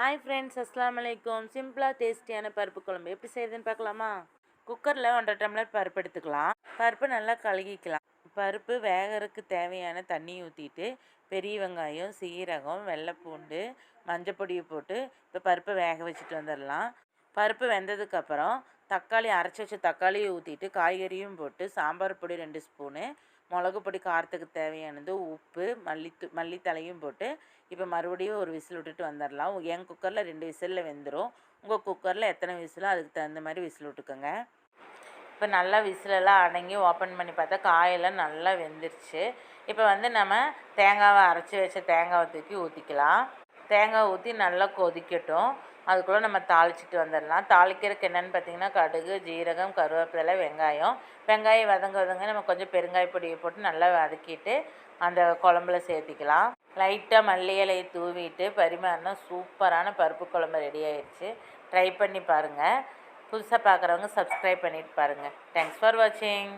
Hi friends, அஸ்ஸலாமு அலைக்கும். சிம்பிளாக டேஸ்டியான பருப்பு குழம்பு எப்படி செய்யுதுன்னு பார்க்கலாமா? குக்கரில் 1.5 டம்ளர் பருப்பு எடுத்துக்கலாம். பருப்பு நல்லா கழுகிக்கலாம். பருப்பு வேகறதுக்கு தேவையான தண்ணி ஊற்றிட்டு பெரிய வெங்காயம், சீரகம், வெள்ளைப்பூண்டு, மஞ்சப்பொடியை போட்டு இப்போ பருப்பை வேக வச்சுட்டு வந்துடலாம். பருப்பு வெந்ததுக்கப்புறம் தக்காளி அரைச்சி வச்ச தக்காளியை ஊற்றிட்டு காய்கறியும் போட்டு சாம்பார் பொடி 2 ஸ்பூனு, மிளகு பொடி காரத்துக்கு தேவையானது, உப்பு, மல்லித்தலையும் போட்டு இப்போ மறுபடியும் ஒரு விசில் விட்டுட்டு வந்துடலாம். என் குக்கரில் 2 விசிலில் வெந்துடும். உங்கள் குக்கரில் எத்தனை விசிலோ அதுக்கு தகுந்த மாதிரி விசில் விட்டுக்கோங்க. இப்போ நல்லா விசிலெல்லாம் அடங்கி ஓப்பன் பண்ணி பார்த்தா காயெல்லாம் நல்லா வெந்துருச்சு. இப்போ நம்ம தேங்காவை அரைச்சி வச்ச தேங்காவை தூக்கி ஊற்றிக்கலாம். தேங்காய் ஊற்றி நல்லா கொதிக்கட்டும். அதுக்குள்ளே நம்ம தாளிச்சிட்டு வந்துடலாம். தாளிக்கிறதுக்கு என்னென்னு பார்த்தீங்கன்னா கடுகு, ஜீரகம், கருவேப்பிலை, வெங்காயம் வதங்க நம்ம கொஞ்சம் பெருங்காய பொடியை போட்டு நல்லா வதக்கிட்டு அந்த குழம்புல சேர்த்திக்கலாம். லைட்டாக மல்லி இலையை தூவிட்டு பரிமாறினா சூப்பரான பருப்பு குழம்பு ரெடி ஆயிடுச்சு. ட்ரை பண்ணி பாருங்கள். புதுசாக பார்க்குறவங்க சப்ஸ்கிரைப் பண்ணிவிட்டு பாருங்கள். தேங்க்ஸ் ஃபார் வாட்சிங்.